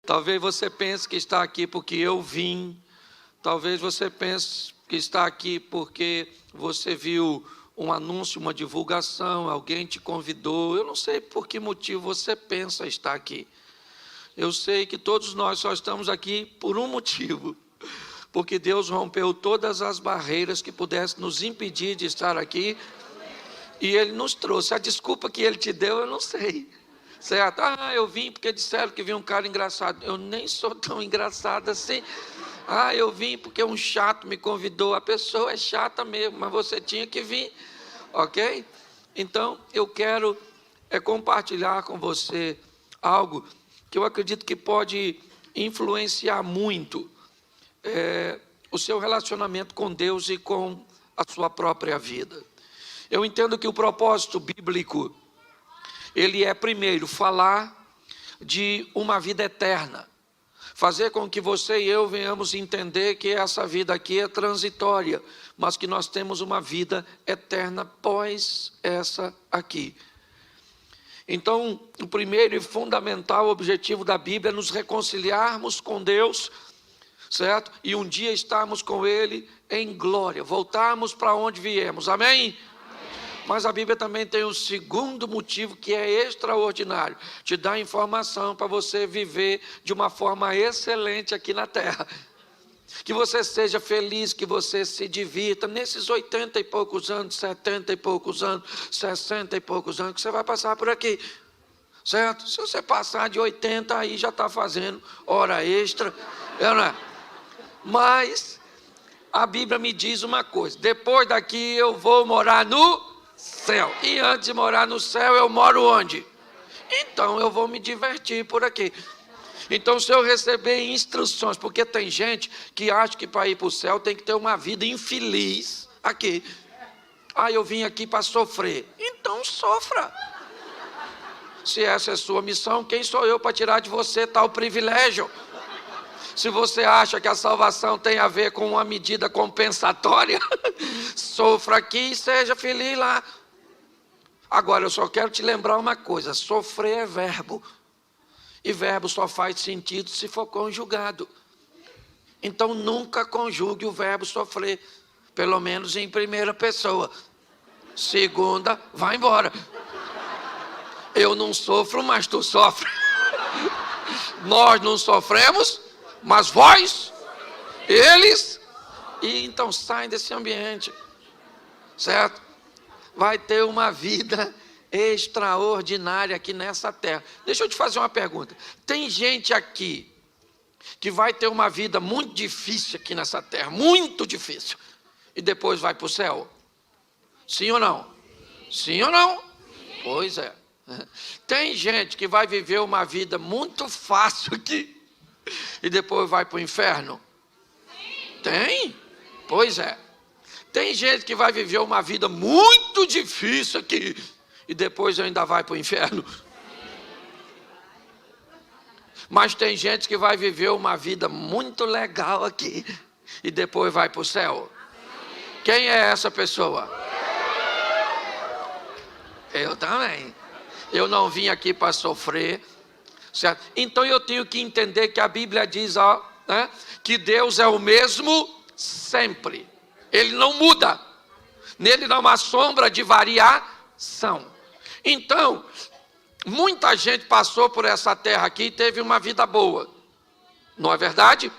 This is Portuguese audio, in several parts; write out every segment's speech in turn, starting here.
Talvez você pense que está aqui porque eu vim. Talvez você pense que está aqui porque você viu um anúncio, uma divulgação, alguém te convidou. Eu não sei por que motivo você pensa estar aqui. Eu sei que todos nós só estamos aqui por um motivo. Porque Deus rompeu todas as barreiras que pudessem nos impedir de estar aqui. E Ele nos trouxe. A desculpa que Ele te deu, eu não sei. Certo? Eu vim porque disseram que vinha um cara engraçado. Eu nem sou tão engraçado assim. Eu vim porque um chato me convidou. A pessoa é chata mesmo, mas você tinha que vir. Ok? Então, eu quero compartilhar com você algo que eu acredito que pode influenciar muito o seu relacionamento com Deus e com a sua própria vida. Eu entendo que o propósito bíblico, ele é, primeiro, falar de uma vida eterna. Fazer com que você e eu venhamos entender que essa vida aqui é transitória, mas que nós temos uma vida eterna após essa aqui. Então, o primeiro e fundamental objetivo da Bíblia é nos reconciliarmos com Deus, certo? E um dia estarmos com Ele em glória, voltarmos para onde viemos, amém? Mas a Bíblia também tem um segundo motivo que é extraordinário. Te dá informação para você viver de uma forma excelente aqui na terra. Que você seja feliz, que você se divirta nesses 80 e poucos anos, 70 e poucos anos, 60 e poucos anos que você vai passar por aqui. Certo? Se você passar de 80, aí já está fazendo hora extra. Não é? Mas a Bíblia me diz uma coisa. Depois daqui eu vou morar no céu. E antes de morar no céu, eu moro onde? Então eu vou me divertir por aqui. Então, se eu receber instruções, porque tem gente que acha que para ir para o céu tem que ter uma vida infeliz aqui. Eu vim aqui para sofrer. Então sofra. Se essa é a sua missão, quem sou eu para tirar de você tal privilégio? Se você acha que a salvação tem a ver com uma medida compensatória, sofra aqui e seja feliz lá. Agora, eu só quero te lembrar uma coisa: sofrer é verbo. E verbo só faz sentido se for conjugado. Então, nunca conjugue o verbo sofrer, pelo menos em primeira pessoa. Segunda, vai embora. Eu não sofro, mas tu sofre. Nós não sofremos, mas vós, eles, e então saem desse ambiente, certo? Vai ter uma vida extraordinária aqui nessa terra. Deixa eu te fazer uma pergunta. Tem gente aqui que vai ter uma vida muito difícil aqui nessa terra, muito difícil, e depois vai para o céu? Sim ou não? Sim ou não? Pois é. Tem gente que vai viver uma vida muito fácil aqui e depois vai para o inferno? Tem? Pois é. Tem gente que vai viver uma vida muito difícil aqui e depois ainda vai para o inferno. Mas tem gente que vai viver uma vida muito legal aqui e depois vai para o céu. Quem é essa pessoa? Eu também. Eu não vim aqui para sofrer, certo? Então eu tenho que entender que a Bíblia diz que Deus é o mesmo sempre. Ele não muda. Nele não há sombra de variação. Então, muita gente passou por essa terra aqui e teve uma vida boa. Não é verdade?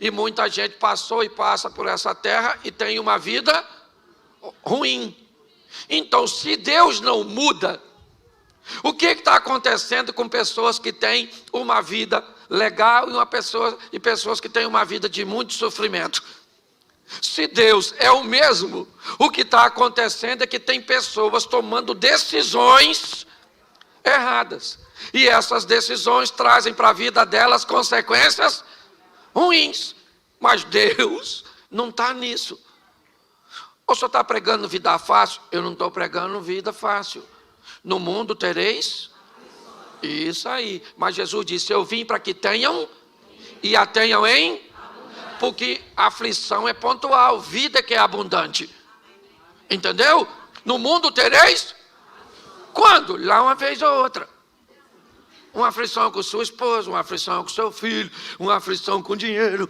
E muita gente passou e passa por essa terra e tem uma vida ruim. Então, se Deus não muda, o que está acontecendo com pessoas que têm uma vida legal e pessoas que têm uma vida de muito sofrimento? Se Deus é o mesmo, o que está acontecendo é que tem pessoas tomando decisões erradas. E essas decisões trazem para a vida delas consequências ruins. Mas Deus não está nisso. Ou só está pregando vida fácil? Eu não estou pregando vida fácil. No mundo tereis? Isso aí. Mas Jesus disse: eu vim para que tenham e a tenham em... Porque a aflição é pontual, vida que é abundante. Entendeu? No mundo tereis? Quando? Lá uma vez ou outra. uma aflição com sua esposa, uma aflição com seu filho, uma aflição com dinheiro,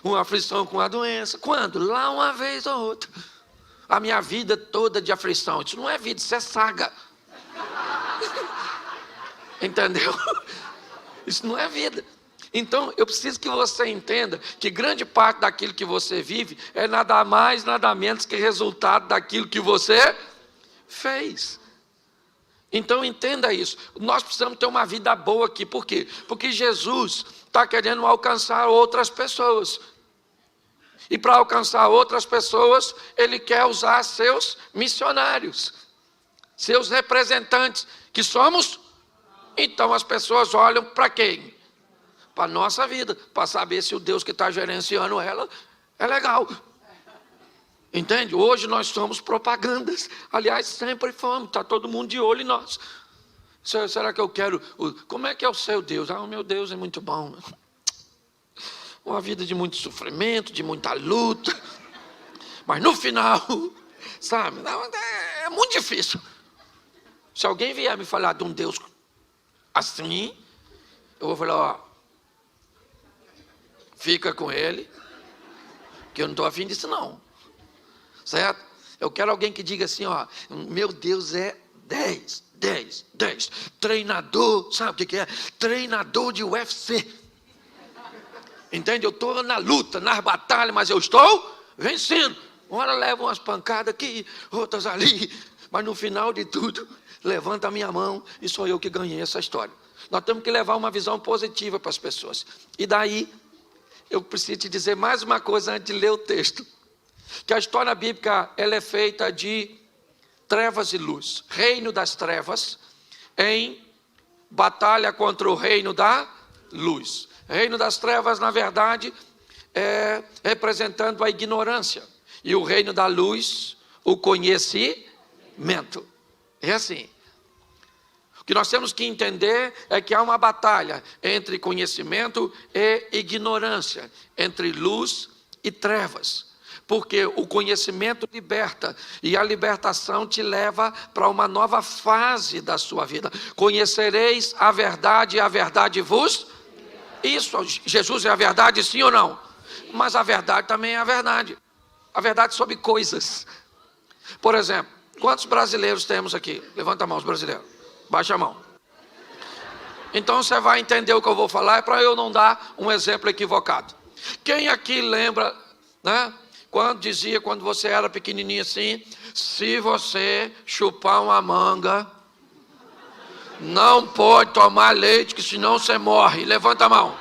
uma aflição com a doença. Quando? Lá uma vez ou outra. A minha vida toda de aflição. Isso não é vida, isso é saga. Entendeu? Isso não é vida. Então, eu preciso que você entenda que grande parte daquilo que você vive é nada mais, nada menos que resultado daquilo que você fez. Então, entenda isso. Nós precisamos ter uma vida boa aqui. Por quê? Porque Jesus está querendo alcançar outras pessoas. E para alcançar outras pessoas, Ele quer usar seus missionários, seus representantes, que somos. Então, as pessoas olham para quem? Para a nossa vida, para saber se o Deus que está gerenciando ela é legal. Entende? Hoje nós somos propagandas. Aliás, sempre fomos, está todo mundo de olho em nós. Será que eu quero... Como é que é o seu Deus? O meu Deus é muito bom. Uma vida de muito sofrimento, de muita luta. Mas no final, sabe, é muito difícil. Se alguém vier me falar de um Deus assim, eu vou falar, ó, fica com ele, que eu não estou afim disso não. Certo? Eu quero alguém que diga assim, ó, meu Deus é 10. Treinador, sabe o que é? Treinador de UFC. Entende? Eu estou na luta, nas batalhas, mas eu estou vencendo. Uma hora levo umas pancadas aqui, outras ali, mas no final de tudo, levanta a minha mão e sou eu que ganhei essa história. Nós temos que levar uma visão positiva para as pessoas. E daí, eu preciso te dizer mais uma coisa antes de ler o texto. Que a história bíblica ela é feita de trevas e luz. Reino das trevas em batalha contra o reino da luz. Reino das trevas, na verdade, é representando a ignorância. E o reino da luz, o conhecimento. É assim. O que nós temos que entender é que há uma batalha entre conhecimento e ignorância, entre luz e trevas. Porque o conhecimento liberta e a libertação te leva para uma nova fase da sua vida. Conhecereis a verdade e a verdade vos... Isso, Jesus é a verdade, sim ou não? Mas a verdade também é a verdade. A verdade sobre coisas. Por exemplo, quantos brasileiros temos aqui? Levanta a mão, os brasileiros. Baixa a mão. Então você vai entender o que eu vou falar, é para eu não dar um exemplo equivocado. Quem aqui lembra, né? Quando você era pequenininho assim, se você chupar uma manga, não pode tomar leite, que senão você morre. Levanta a mão.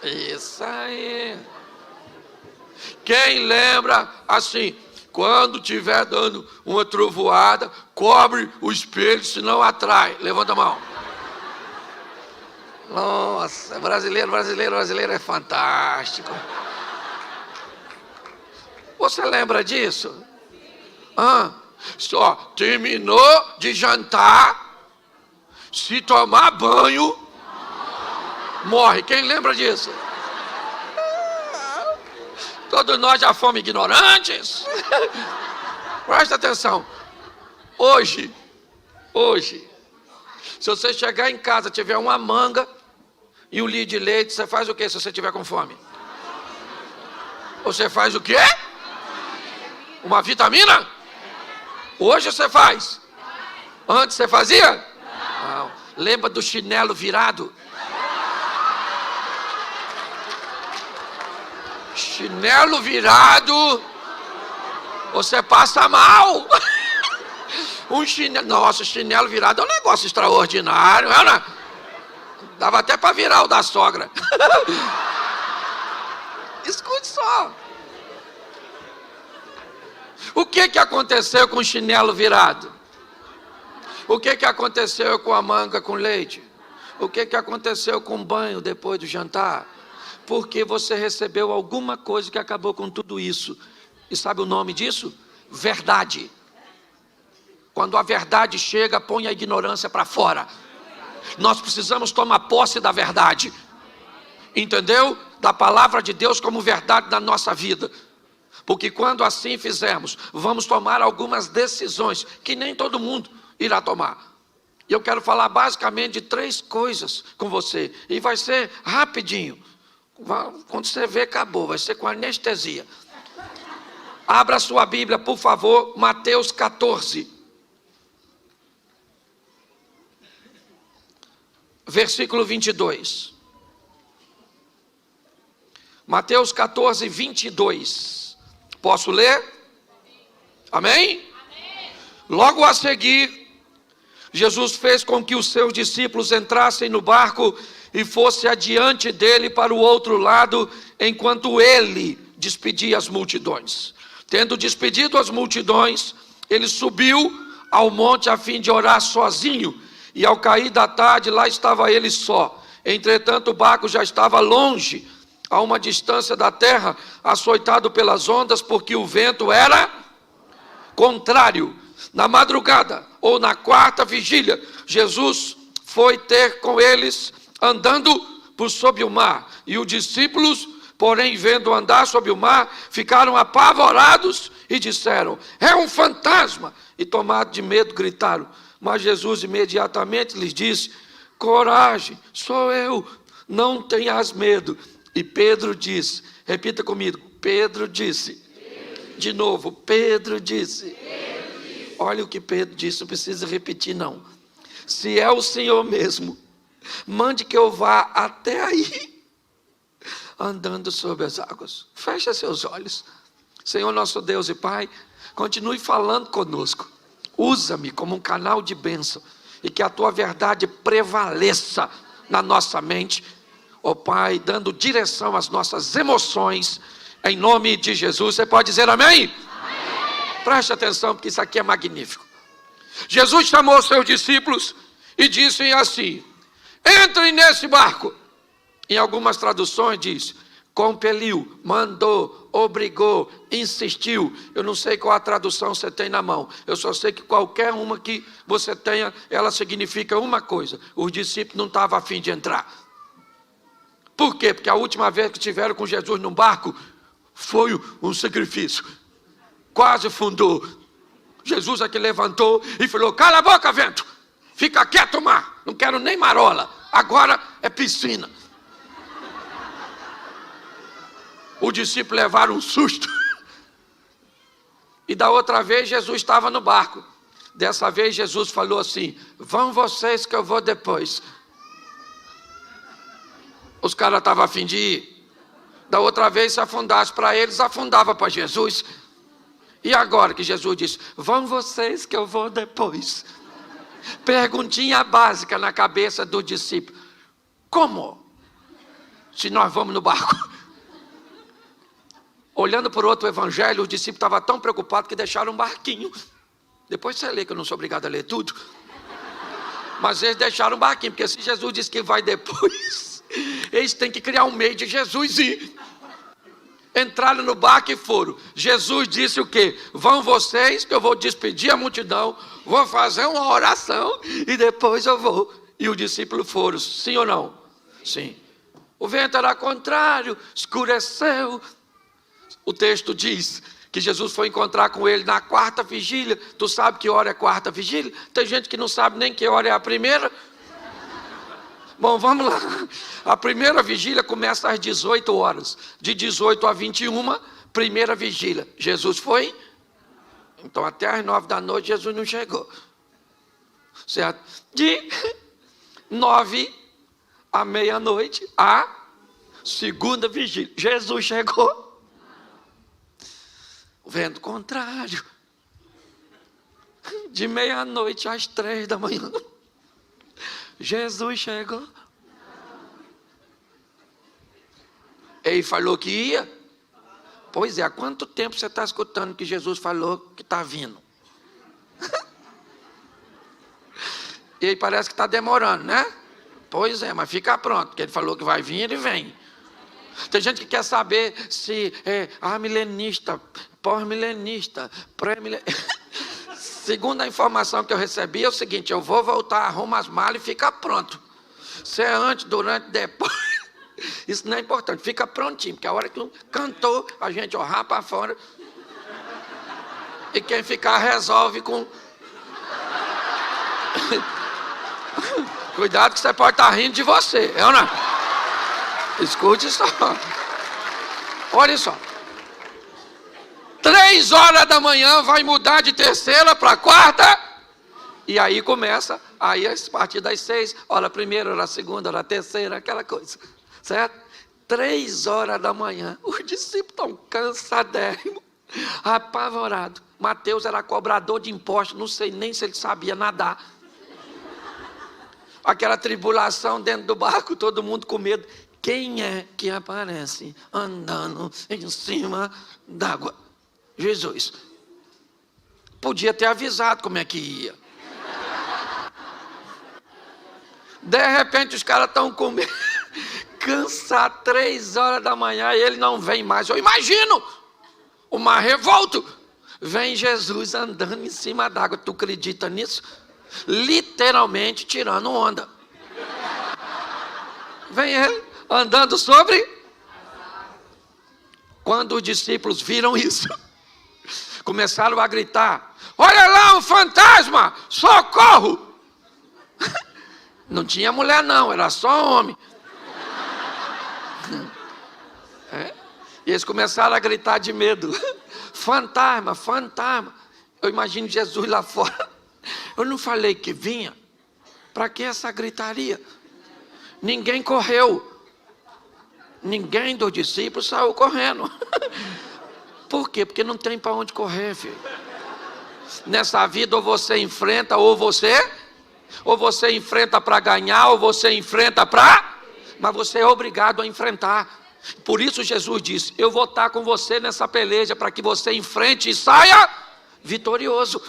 Isso aí. Quem lembra assim, quando estiver dando uma trovoada, cobre o espelho, senão atrai. Levanta a mão. Nossa, brasileiro é fantástico. Você lembra disso? Só terminou de jantar, se tomar banho, morre. Quem lembra disso? Todos nós já fomos ignorantes. Presta atenção. Hoje, se você chegar em casa, tiver uma manga e um litro de leite, você faz o que se você tiver com fome? Você faz o quê? Uma vitamina? Hoje você faz. Antes você fazia? Não. Lembra do chinelo virado? Chinelo virado, você passa mal. Nossa, chinelo virado é um negócio extraordinário, não? Dava até para virar o da sogra. Escute só. O que aconteceu com o chinelo virado? O que aconteceu com a manga com leite? O que aconteceu com o banho depois do jantar? Porque você recebeu alguma coisa que acabou com tudo isso. E sabe o nome disso? Verdade. Quando a verdade chega, põe a ignorância para fora. Nós precisamos tomar posse da verdade. Entendeu? Da palavra de Deus como verdade na nossa vida. Porque quando assim fizermos, vamos tomar algumas decisões que nem todo mundo irá tomar. E eu quero falar basicamente de 3 coisas com você. E vai ser rapidinho. Quando você vê, acabou. Vai ser com anestesia. Abra sua Bíblia, por favor. Mateus 14. Versículo 22. Mateus 14, 22. Posso ler? Amém? Amém. Logo a seguir, Jesus fez com que os seus discípulos entrassem no barco e fosse adiante dele para o outro lado, enquanto ele despedia as multidões. Tendo despedido as multidões, ele subiu ao monte a fim de orar sozinho, e ao cair da tarde, lá estava ele só. Entretanto, o barco já estava longe, a uma distância da terra, açoitado pelas ondas, porque o vento era contrário. Na madrugada, ou na 4ª vigília, Jesus foi ter com eles, andando por sob o mar. E os discípulos, porém, vendo andar sob o mar, ficaram apavorados e disseram: é um fantasma! E tomados de medo, gritaram. Mas Jesus imediatamente lhes disse: coragem, sou eu, não tenhas medo. E Pedro disse, repita comigo, Pedro disse. De novo, Pedro disse. Olha o que Pedro disse, não precisa repetir não. Se é o Senhor mesmo, mande que eu vá até aí, andando sobre as águas. Feche seus olhos. Senhor nosso Deus e Pai, continue falando conosco. Usa-me como um canal de bênção, e que a Tua verdade prevaleça na nossa mente, ó Pai, dando direção às nossas emoções, em nome de Jesus. Você pode dizer amém? Preste atenção, porque isso aqui é magnífico. Jesus chamou os seus discípulos e disse assim: entrem nesse barco. Em algumas traduções diz, compeliu, mandou, obrigou, insistiu. Eu não sei qual a tradução você tem na mão. Eu só sei que qualquer uma que você tenha, ela significa uma coisa: os discípulos não estavam a fim de entrar. Por quê? Porque a última vez que estiveram com Jesus num barco, foi um sacrifício. Quase fundou. Jesus aqui levantou e falou: cala a boca, vento, fica quieto, mar, não quero nem marola, agora é piscina. Os discípulos levaram um susto. E da outra vez Jesus estava no barco. Dessa vez Jesus falou assim: vão vocês que eu vou depois. Os caras estavam a fim de ir. Da outra vez, se afundasse para eles, afundava para Jesus. E agora que Jesus disse: vão vocês que eu vou depois. Perguntinha básica na cabeça do discípulo: como? Se nós vamos no barco? Olhando por outro evangelho, os discípulos estavam tão preocupados que deixaram um barquinho. Depois você lê, que eu não sou obrigado a ler tudo. Mas eles deixaram um barquinho, porque se Jesus disse que vai depois, eles têm que criar um meio de Jesus ir. Entraram no barco e foram. Jesus disse o quê? Vão vocês, que eu vou despedir a multidão, vou fazer uma oração e depois eu vou. E os discípulos foram, sim ou não? Sim. O vento era contrário, escureceu. O texto diz que Jesus foi encontrar com ele na 4ª vigília. Tu sabe que hora é a 4ª vigília? Tem gente que não sabe nem que hora é a primeira. Bom, vamos lá. A primeira vigília começa às 18 horas. De 18 a 21, primeira vigília. Jesus foi? Então até às 9 da noite Jesus não chegou. Certo? De 9 à meia-noite, a segunda vigília. Jesus chegou. O vento contrário. De meia-noite às 3 da manhã. Jesus chegou. Ele falou que ia. Pois é, há quanto tempo você está escutando que Jesus falou que está vindo? E aí parece que está demorando, né? Pois é, mas fica pronto, porque ele falou que vai vir, ele vem. Tem gente que quer saber se é milenista, pós-milenista, pré-milenista. Segundo a informação que eu recebi, é o seguinte: eu vou voltar, arrumo as malas e fica pronto. Se é antes, durante, depois, isso não é importante, fica prontinho, porque a hora que cantou, a gente orrar para fora, e quem ficar resolve com Cuidado que você pode estar rindo de você, eu não. Escute só. Olha só. 3 horas da manhã vai mudar de terceira para quarta. E aí começa, aí a partir das 6, hora primeira, hora segunda, hora terceira, aquela coisa. Certo? 3 horas da manhã, os discípulos estão cansadérrimos, apavorados. Mateus era cobrador de impostos, não sei nem se ele sabia nadar. Aquela tribulação dentro do barco, todo mundo com medo. Quem é que aparece andando em cima d'água? Jesus. Podia ter avisado como é que ia. De repente os caras estão com medo, cansados, 3 horas da manhã, e ele não vem mais. Eu imagino o mar revolto. Vem Jesus andando em cima d'água. Tu acredita nisso? Literalmente tirando onda. Vem ele andando sobre. Quando os discípulos viram isso, começaram a gritar: olha lá um fantasma, socorro! Não tinha mulher não, era só homem. E eles começaram a gritar de medo: fantasma, fantasma. Eu imagino Jesus lá fora. Eu não falei que vinha? Para que essa gritaria? Ninguém correu. Ninguém dos discípulos saiu correndo. Por quê? Porque não tem para onde correr, filho. Nessa vida ou você enfrenta ou você enfrenta para ganhar, ou você enfrenta para... Mas você é obrigado a enfrentar. Por isso Jesus disse: eu vou estar com você nessa peleja, para que você enfrente e saia vitorioso.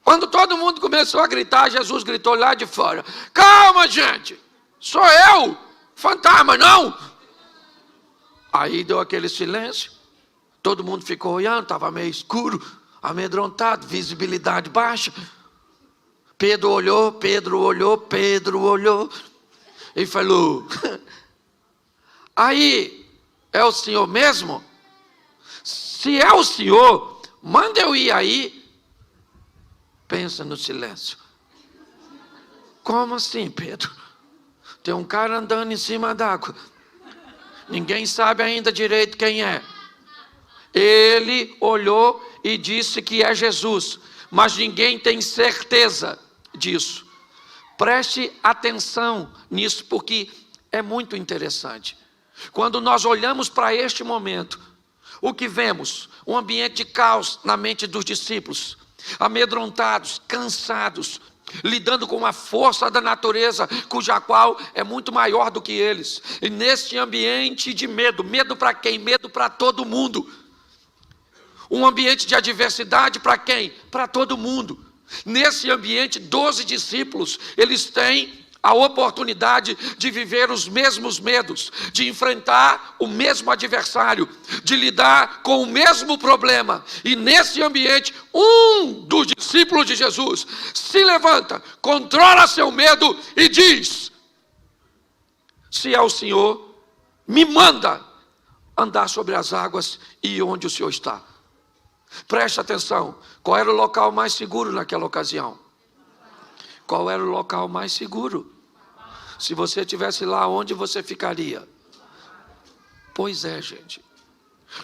Quando todo mundo começou a gritar, Jesus gritou lá de fora: calma, gente, sou eu, fantasma não. Aí deu aquele silêncio, todo mundo ficou olhando, estava meio escuro, amedrontado, visibilidade baixa. Pedro olhou e falou: aí, é o senhor mesmo? Se é o senhor, manda eu ir aí. Pensa no silêncio. Como assim, Pedro? Tem um cara andando em cima d'água. Ninguém sabe ainda direito quem é. Ele olhou e disse que é Jesus, mas ninguém tem certeza disso. Preste atenção nisso, porque é muito interessante. Quando nós olhamos para este momento, o que vemos? Um ambiente de caos na mente dos discípulos, amedrontados, cansados, lidando com uma força da natureza, cuja qual é muito maior do que eles. E neste ambiente de medo, medo para quem? Medo para todo mundo. Um ambiente de adversidade para quem? Para todo mundo. Nesse ambiente, 12 discípulos, eles têm a oportunidade de viver os mesmos medos, de enfrentar o mesmo adversário, de lidar com o mesmo problema. E nesse ambiente, um dos discípulos de Jesus se levanta, controla seu medo e diz: se é o Senhor, me manda andar sobre as águas e ir onde o Senhor está. Preste atenção, qual era o local mais seguro naquela ocasião? Qual era o local mais seguro? Se você estivesse lá, onde você ficaria? Pois é, gente.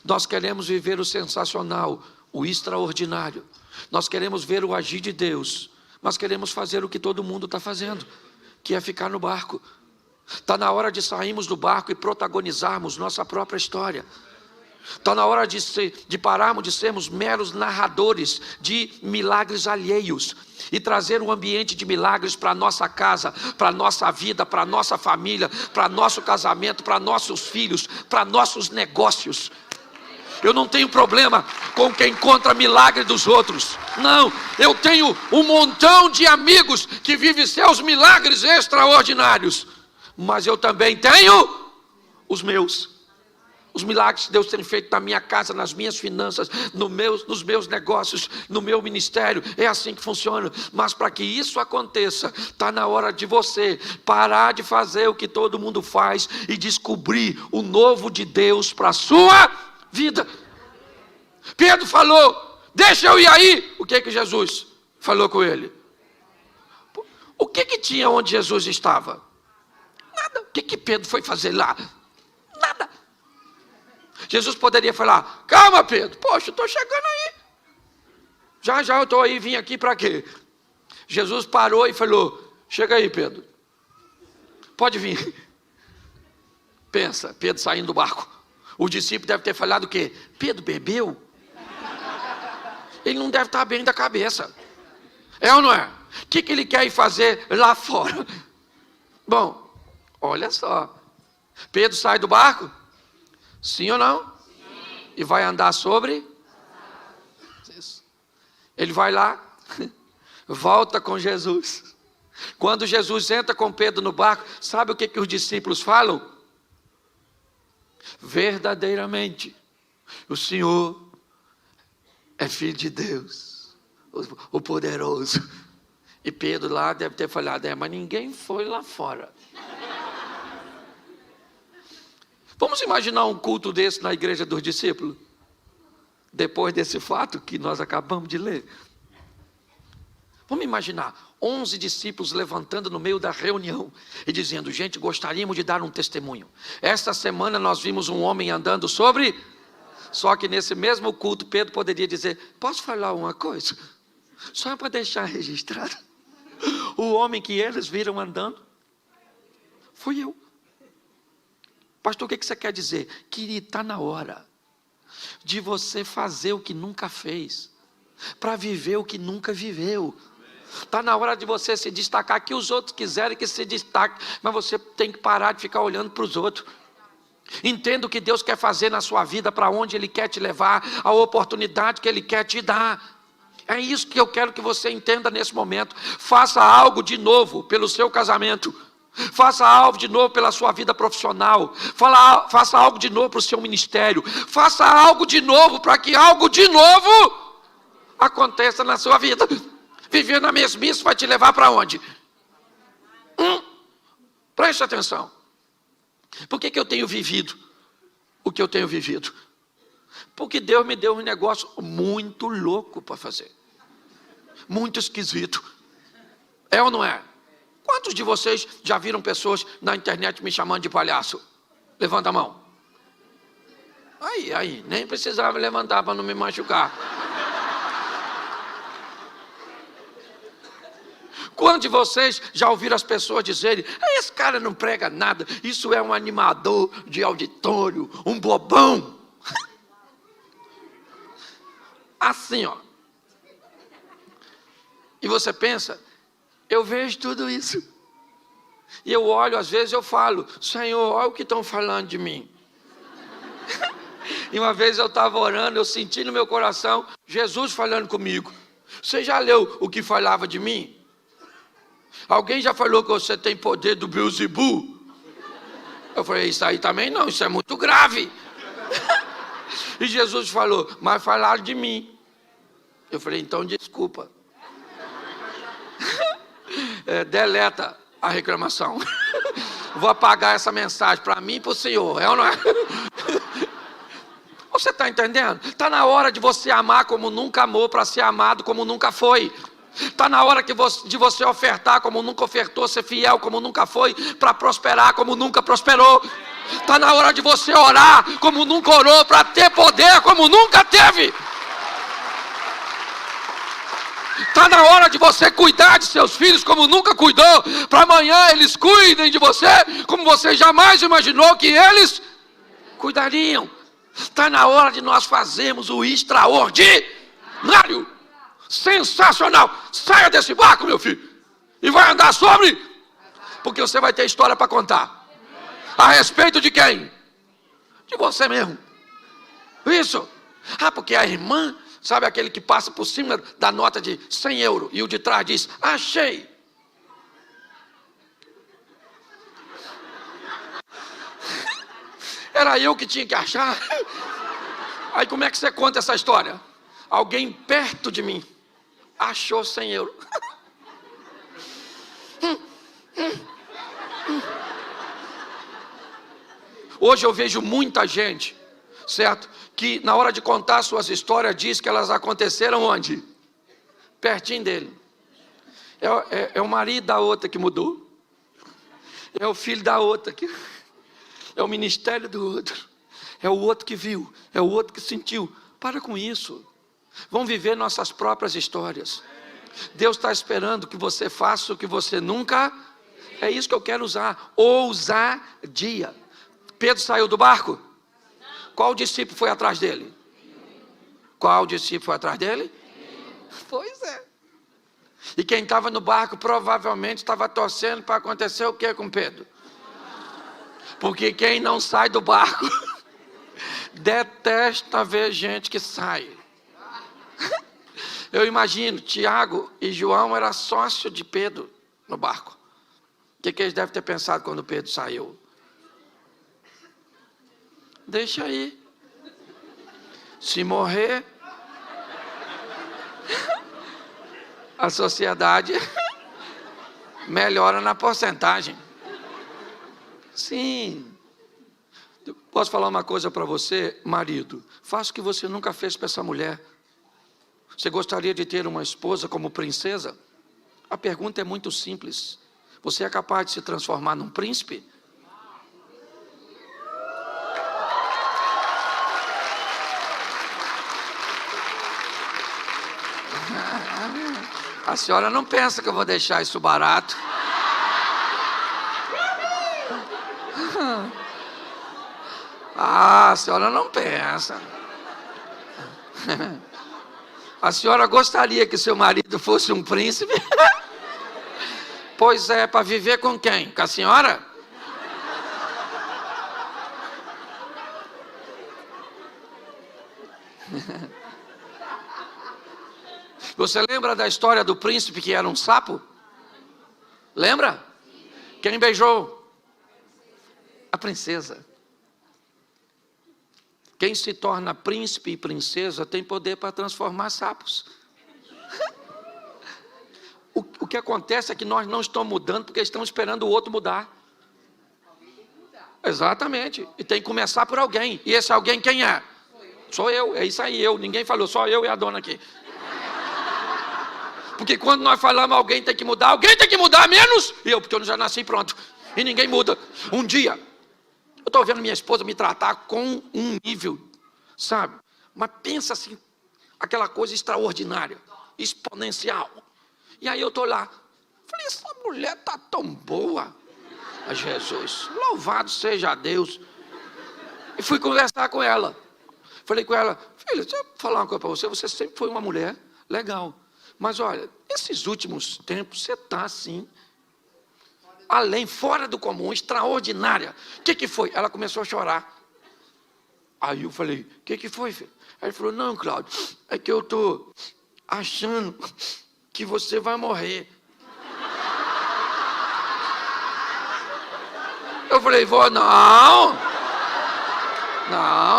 Nós queremos viver o sensacional, o extraordinário. Nós queremos ver o agir de Deus, mas queremos fazer o que todo mundo está fazendo, que é ficar no barco. Está na hora de sairmos do barco e protagonizarmos nossa própria história. Está na hora de pararmos de sermos meros narradores de milagres alheios e trazer um ambiente de milagres para a nossa casa, para a nossa vida, para a nossa família, para nosso casamento, para nossos filhos, para nossos negócios. Eu não tenho problema com quem conta milagre dos outros. Não, eu tenho um montão de amigos que vivem seus milagres extraordinários. Mas eu também tenho os meus. Os milagres que Deus tem feito na minha casa, nas minhas finanças, nos meus negócios, no meu ministério, é assim que funciona. Mas para que isso aconteça, está na hora de você parar de fazer o que todo mundo faz e descobrir o novo de Deus para a sua vida. Pedro falou: deixa eu ir aí. O que Jesus falou com ele? O que tinha onde Jesus estava? Nada. O que Pedro foi fazer lá? Nada. Jesus poderia falar: calma, Pedro, poxa, eu estou chegando aí. Já eu estou aí, vim aqui para quê? Jesus parou e falou: chega aí, Pedro, pode vir. Pensa, Pedro saindo do barco. O discípulo deve ter falado o quê? Pedro bebeu? Ele não deve estar bem da cabeça. É ou não é? O que ele quer ir fazer lá fora? Bom, olha só. Pedro sai do barco? Sim ou não? Sim. E vai andar sobre? Isso. Ele vai lá, volta com Jesus. Quando Jesus entra com Pedro no barco, sabe o que os discípulos falam? Verdadeiramente, o Senhor é Filho de Deus, o poderoso. E Pedro lá deve ter falado: mas ninguém foi lá fora. Vamos imaginar um culto desse na igreja dos discípulos, depois desse fato que nós acabamos de ler. Vamos imaginar 11 discípulos levantando no meio da reunião e dizendo: gente, gostaríamos de dar um testemunho. Esta semana nós vimos um homem andando sobre... Só que nesse mesmo culto Pedro poderia dizer: posso falar uma coisa? Só para deixar registrado. O homem que eles viram andando fui eu. Pastor, o que você quer dizer? Querido, está na hora de você fazer o que nunca fez, para viver o que nunca viveu. Está na hora de você se destacar, que os outros quiserem que se destaque, mas você tem que parar de ficar olhando para os outros. Entenda o que Deus quer fazer na sua vida, para onde Ele quer te levar, a oportunidade que Ele quer te dar. É isso que eu quero que você entenda nesse momento. Faça algo de novo pelo seu casamento. Faça algo de novo pela sua vida profissional. Faça algo de novo para o seu ministério. Faça algo de novo para que algo de novo aconteça na sua vida. Viver na mesmice vai te levar para onde? Preste atenção. Por que eu tenho vivido o que eu tenho vivido? Porque Deus me deu um negócio muito louco para fazer. Muito esquisito. É ou não é? Quantos de vocês já viram pessoas na internet me chamando de palhaço? Levanta a mão. Aí, nem precisava levantar para não me machucar. Quantos de vocês já ouviram as pessoas dizerem: esse cara não prega nada, isso é um animador de auditório, um bobão? Assim, ó. E você pensa: eu vejo tudo isso. E eu olho, às vezes eu falo: Senhor, olha o que estão falando de mim. E uma vez eu estava orando, eu senti no meu coração Jesus falando comigo: você já leu o que falava de mim? Alguém já falou que você tem poder do Beelzebub? Eu falei: isso aí também não, isso é muito grave. E Jesus falou: mas falaram de mim. Eu falei: então desculpa. Deleta a reclamação. Vou apagar essa mensagem para mim e para o Senhor. É ou não é? Você está entendendo? Está na hora de você amar como nunca amou, para ser amado como nunca foi. Está na hora de você ofertar como nunca ofertou, ser fiel como nunca foi, para prosperar como nunca prosperou. Está na hora de você orar como nunca orou, para ter poder como nunca teve. Está na hora de você cuidar de seus filhos como nunca cuidou, para amanhã eles cuidem de você como você jamais imaginou que eles cuidariam. Está na hora de nós fazermos o extraordinário. Sensacional. Saia desse barco, meu filho, e vai andar sobre, porque você vai ter história para contar. A respeito de quem? De você mesmo. Isso. Porque a irmã, sabe aquele que passa por cima da nota de 100 euros e o de trás diz: achei. Era eu que tinha que achar. Aí como é que você conta essa história? Alguém perto de mim achou 100 euros. Hoje eu vejo muita gente, certo? Que na hora de contar suas histórias diz que elas aconteceram onde? Pertinho dele. É o marido da outra que mudou. É o filho da outra que... É o ministério do outro. É o outro que viu. É o outro que sentiu. Para com isso. Vamos viver nossas próprias histórias. Deus está esperando que você faça o que você nunca... É isso que eu quero usar. Ousadia. Pedro saiu do barco? Qual discípulo foi atrás dele? Qual discípulo foi atrás dele? Pois é. E quem estava no barco provavelmente estava torcendo para acontecer o que com Pedro? Porque quem não sai do barco detesta ver gente que sai. Eu imagino, Tiago e João eram sócios de Pedro no barco. O que eles devem ter pensado quando Pedro saiu? Deixa aí. Se morrer, a sociedade melhora na porcentagem. Sim. Posso falar uma coisa para você, marido? Faça o que você nunca fez para essa mulher. Você gostaria de ter uma esposa como princesa? A pergunta é muito simples. Você é capaz de se transformar num príncipe? A senhora não pensa que eu vou deixar isso barato? A senhora não pensa. A senhora gostaria que seu marido fosse um príncipe? Pois é, para viver com quem? Com a senhora? Você lembra da história do príncipe que era um sapo? Lembra? Quem beijou? A princesa. Quem se torna príncipe e princesa tem poder para transformar sapos. O que acontece é que nós não estamos mudando porque estamos esperando o outro mudar. Exatamente. E tem que começar por alguém. E esse alguém quem é? Sou eu. É isso aí, eu. Ninguém falou, só eu e a dona aqui. Porque quando nós falamos alguém tem que mudar, alguém tem que mudar menos eu, porque eu já nasci pronto. E ninguém muda. Um dia, eu estou vendo minha esposa me tratar com um nível, sabe? Mas pensa assim, aquela coisa extraordinária, exponencial. E aí eu estou lá, falei, essa mulher está tão boa. A Jesus, louvado seja Deus. E fui conversar com ela. Falei com ela, filha, deixa eu falar uma coisa para você, você sempre foi uma mulher legal. Mas olha, esses últimos tempos você está assim, além, fora do comum, extraordinária. O que foi? Ela começou a chorar. Aí eu falei, o que foi, filho? Aí ele falou, não, Cláudio, é que eu estou achando que você vai morrer. Eu falei, vó, não,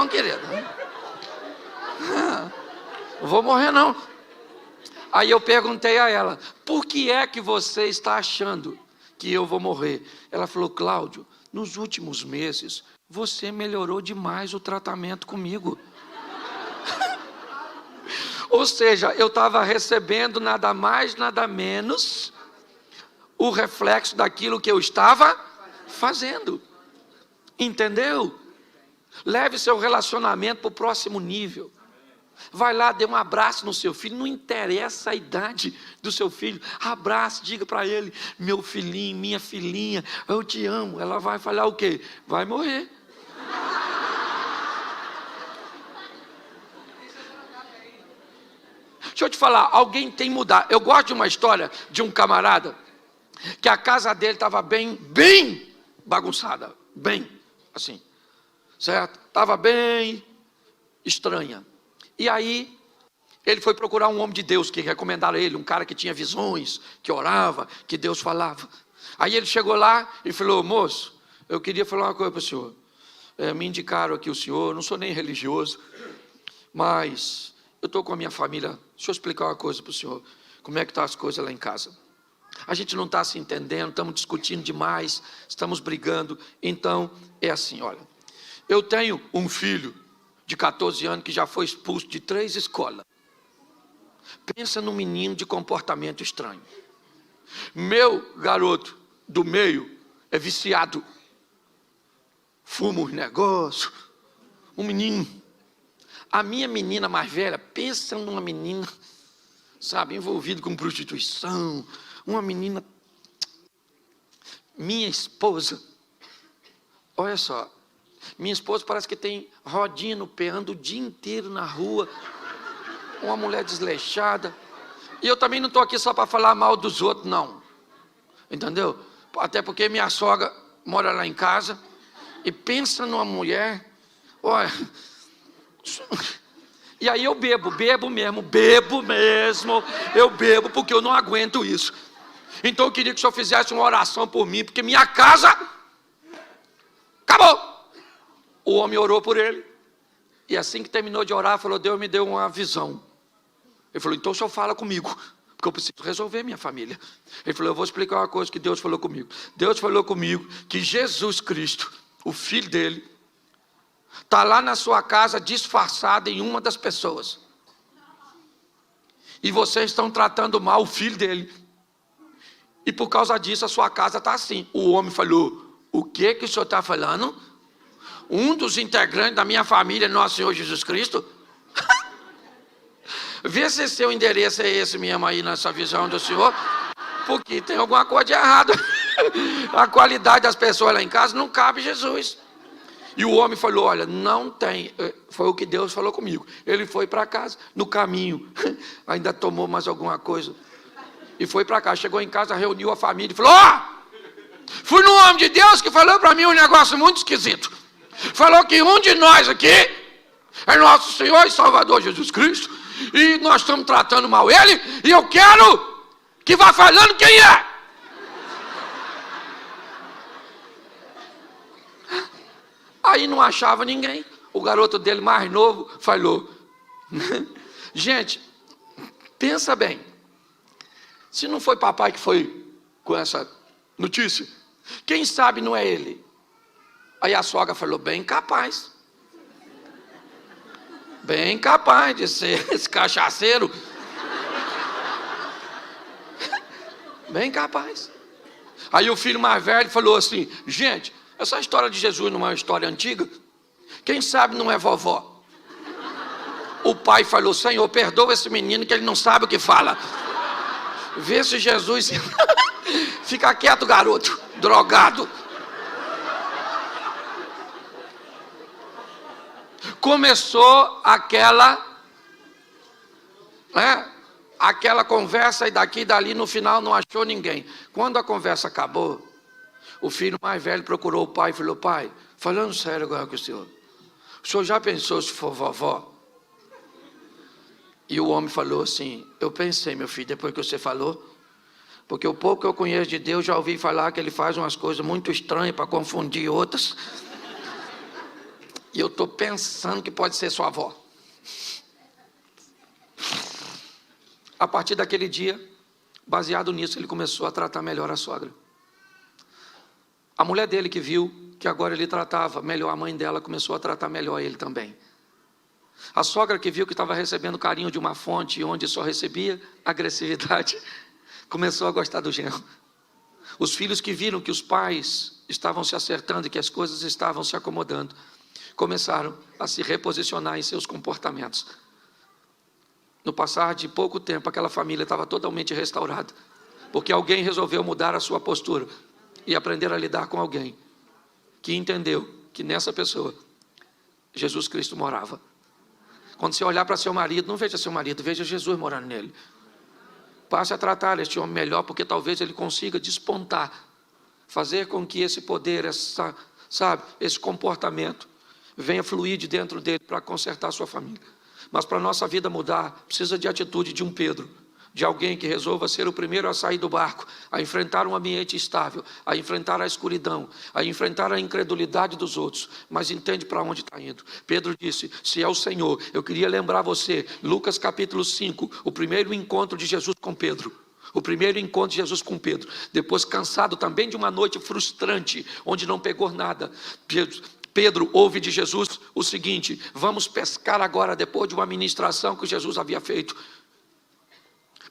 querida, não vou morrer não. Aí eu perguntei a ela, por que é que você está achando que eu vou morrer? Ela falou, Cláudio, nos últimos meses, você melhorou demais o tratamento comigo. Ou seja, eu estava recebendo nada mais, nada menos, o reflexo daquilo que eu estava fazendo. Entendeu? Leve seu relacionamento para o próximo nível. Vai lá, dê um abraço no seu filho, não interessa a idade do seu filho, abraça, diga para ele, meu filhinho, minha filhinha, eu te amo. Ela vai falar o quê? Vai morrer. Deixa eu te falar, alguém tem que mudar. Eu gosto de uma história de um camarada, que a casa dele estava bem bagunçada, bem assim, certo? Estava bem estranha. E aí, ele foi procurar um homem de Deus que recomendaram ele, um cara que tinha visões, que orava, que Deus falava. Aí ele chegou lá e falou, moço, eu queria falar uma coisa para o senhor. Me indicaram aqui o senhor, eu não sou nem religioso, mas eu estou com a minha família. Deixa eu explicar uma coisa para o senhor, como é que estão as coisas lá em casa. A gente não está se entendendo, estamos discutindo demais, estamos brigando. Então, é assim, olha, eu tenho um filho de 14 anos que já foi expulso de 3 escolas. Pensa num menino de comportamento estranho. Meu garoto do meio é viciado. Fuma uns negócios. Um menino. A minha menina mais velha, pensa numa menina, sabe, envolvida com prostituição. Uma menina. Minha esposa, olha só. Minha esposa parece que tem rodinha no pé, anda o dia inteiro na rua. Uma mulher desleixada. E eu também não estou aqui só para falar mal dos outros, não. Entendeu? Até porque minha sogra mora lá em casa. E pensa numa mulher. Olha. E aí eu bebo mesmo. Eu bebo porque eu não aguento isso. Então eu queria que o senhor fizesse uma oração por mim, porque minha casa acabou. O homem orou por ele. E assim que terminou de orar, falou: Deus me deu uma visão. Ele falou: então o senhor fala comigo, porque eu preciso resolver minha família. Ele falou: eu vou explicar uma coisa que Deus falou comigo. Deus falou comigo que Jesus Cristo, o filho dele, está lá na sua casa disfarçado em uma das pessoas. E vocês estão tratando mal o filho dele. E por causa disso a sua casa está assim. O homem falou: o que o senhor está falando? Um dos integrantes da minha família, nosso Senhor Jesus Cristo? Vê se seu endereço é esse mesmo aí nessa visão do senhor, porque tem alguma coisa de errado. A qualidade das pessoas lá em casa não cabe Jesus. E o homem falou: olha, não tem. Foi o que Deus falou comigo. Ele foi para casa, no caminho, ainda tomou mais alguma coisa. E foi para cá, chegou em casa, reuniu a família e falou: fui no homem de Deus que falou para mim um negócio muito esquisito. Falou que um de nós aqui é nosso Senhor e Salvador Jesus Cristo, e nós estamos tratando mal ele, e eu quero que vá falando quem é. Aí não achava ninguém. O garoto dele mais novo falou: gente, pensa bem, se não foi papai que foi com essa notícia, quem sabe não é ele? Aí a sogra falou: bem capaz de ser esse cachaceiro. Bem capaz. Aí o filho mais velho falou assim: gente, essa história de Jesus não é uma história antiga? Quem sabe não é vovó? O pai falou: Senhor, perdoa esse menino que ele não sabe o que fala. Vê se Jesus... Fica quieto, garoto, drogado. Começou aquela conversa, e daqui e dali, no final não achou ninguém. Quando a conversa acabou, o filho mais velho procurou o pai e falou: pai, falando sério agora com o senhor já pensou se for vovó? E o homem falou assim: eu pensei, meu filho, depois que você falou, porque o pouco que eu conheço de Deus, já ouvi falar que ele faz umas coisas muito estranhas para confundir outras. E eu estou pensando que pode ser sua avó. A partir daquele dia, baseado nisso, ele começou a tratar melhor a sogra. A mulher dele, que viu que agora ele tratava melhor a mãe dela, começou a tratar melhor ele também. A sogra, que viu que estava recebendo carinho de uma fonte onde só recebia agressividade, começou a gostar do genro. Os filhos, que viram que os pais estavam se acertando e que as coisas estavam se acomodando, começaram a se reposicionar em seus comportamentos. No passar de pouco tempo, aquela família estava totalmente restaurada, porque alguém resolveu mudar a sua postura e aprender a lidar com alguém que entendeu que nessa pessoa Jesus Cristo morava. Quando você olhar para seu marido, não veja seu marido, veja Jesus morando nele. Passe a tratar este homem melhor, porque talvez ele consiga despontar, fazer com que esse poder, esse comportamento venha fluir de dentro dele para consertar a sua família. Mas para a nossa vida mudar, precisa de atitude de um Pedro, de alguém que resolva ser o primeiro a sair do barco, a enfrentar um ambiente estável, a enfrentar a escuridão, a enfrentar a incredulidade dos outros, mas entende para onde está indo. Pedro disse: se é o Senhor, eu queria lembrar você, Lucas capítulo 5, o primeiro encontro de Jesus com Pedro. O primeiro encontro de Jesus com Pedro, depois cansado também de uma noite frustrante, onde não pegou nada, Pedro ouve de Jesus o seguinte: vamos pescar agora, depois de uma ministração que Jesus havia feito.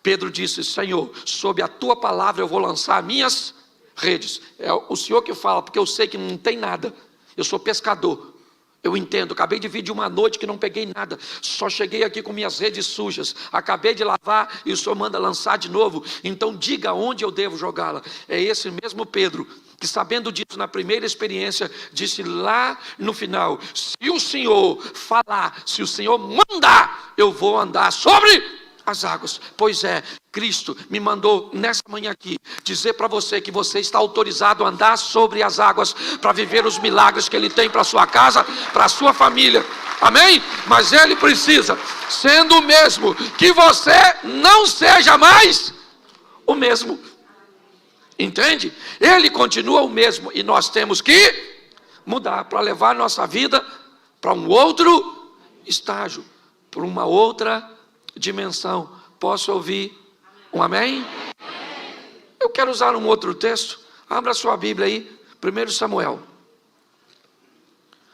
Pedro disse: Senhor, sob a tua palavra eu vou lançar minhas redes. É o Senhor que fala, porque eu sei que não tem nada. Eu sou pescador. Eu entendo, acabei de vir de uma noite que não peguei nada, só cheguei aqui com minhas redes sujas, acabei de lavar e o Senhor manda lançar de novo, então diga onde eu devo jogá-la. É esse mesmo Pedro, que sabendo disso na primeira experiência, disse lá no final: se o Senhor falar, se o Senhor mandar, eu vou andar sobre as águas. Pois é, Cristo me mandou nessa manhã aqui dizer para você que você está autorizado a andar sobre as águas para viver os milagres que Ele tem para a sua casa, para a sua família. Amém? Mas Ele precisa, sendo o mesmo, que você não seja mais o mesmo. Entende? Ele continua o mesmo e nós temos que mudar para levar nossa vida para um outro estágio, para uma outra dimensão. Posso ouvir um amém? Eu quero usar um outro texto. Abra sua Bíblia aí, 1 Samuel,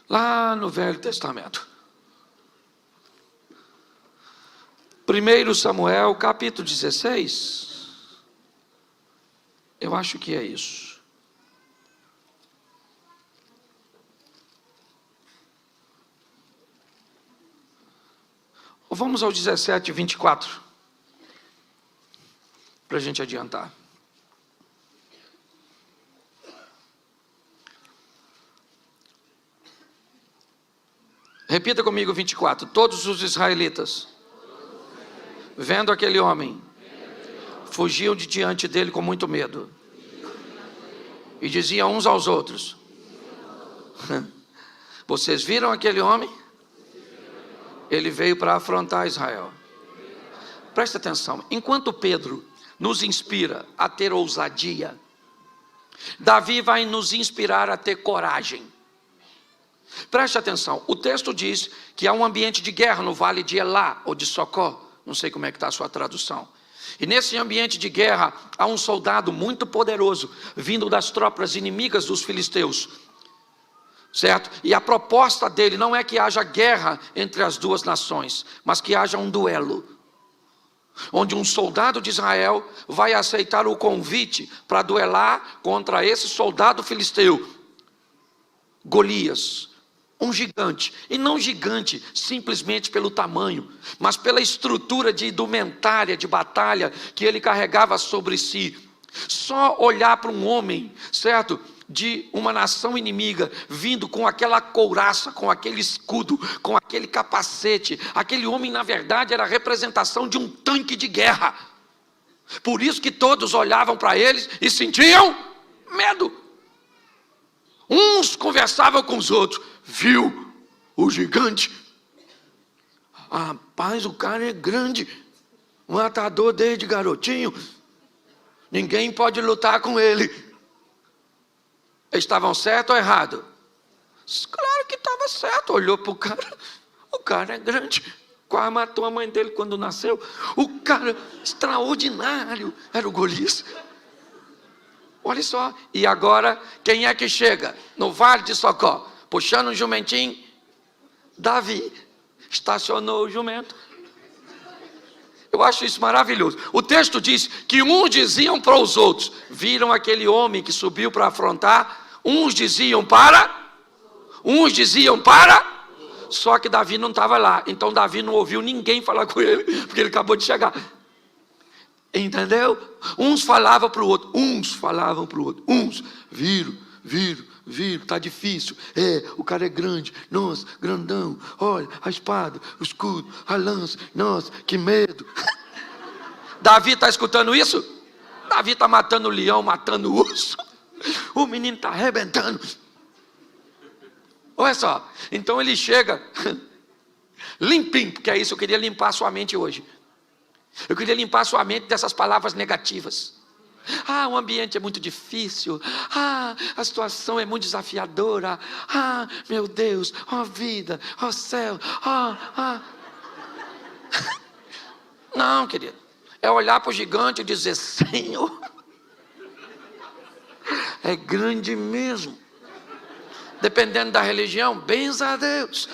lá no Velho Testamento. 1 Samuel, capítulo 16. Eu acho que é isso. Vamos ao 17, 24, para a gente adiantar. Repita comigo 24. Todos os israelitas, vendo aquele homem, fugiam de diante dele com muito medo, e diziam uns aos outros: vocês viram aquele homem? Ele veio para afrontar Israel. Presta atenção, enquanto Pedro nos inspira a ter ousadia, Davi vai nos inspirar a ter coragem. Preste atenção, o texto diz que há um ambiente de guerra no vale de Elá, ou de Socó, não sei como é que está a sua tradução. E nesse ambiente de guerra, há um soldado muito poderoso, vindo das tropas inimigas dos filisteus. Certo? E a proposta dele não é que haja guerra entre as duas nações, mas que haja um duelo, onde um soldado de Israel vai aceitar o convite para duelar contra esse soldado filisteu, Golias, um gigante, e não gigante simplesmente pelo tamanho, mas pela estrutura de indumentária de batalha que ele carregava sobre si. Só olhar para um homem, certo, de uma nação inimiga, vindo com aquela couraça, com aquele escudo, com aquele capacete, aquele homem na verdade era a representação de um tanque de guerra. Por isso que todos olhavam para eles e sentiam medo. Uns conversavam com os outros: viu o gigante? Rapaz, o cara é grande, matador desde garotinho, ninguém pode lutar com ele. Estavam certo ou errado? Claro que estava certo. Olhou para o cara é grande, quase matou a mãe dele quando nasceu. O cara extraordinário era o Golias. Olha só, e agora quem é que chega no vale de Socó, puxando um jumentinho? Davi. Estacionou o jumento. Eu acho isso maravilhoso. O texto diz que uns diziam para os outros: viram aquele homem que subiu para afrontar? Uns diziam para, só que Davi não estava lá, então Davi não ouviu ninguém falar com ele, porque ele acabou de chegar. Entendeu? Uns falavam para o outro, uns viram, está difícil, o cara é grande, nossa, grandão, olha, a espada, o escudo, a lança, nossa, que medo. Davi está escutando isso? Davi está matando o leão, matando o urso, o menino está arrebentando. Olha só, então ele chega limpinho, porque é isso, eu queria limpar a sua mente hoje. Eu queria limpar a sua mente dessas palavras negativas. O ambiente é muito difícil. A situação é muito desafiadora. Meu Deus, vida, céu. Não, querido. É olhar para o gigante e dizer: Senhor, é grande mesmo. Dependendo da religião, benza a Deus.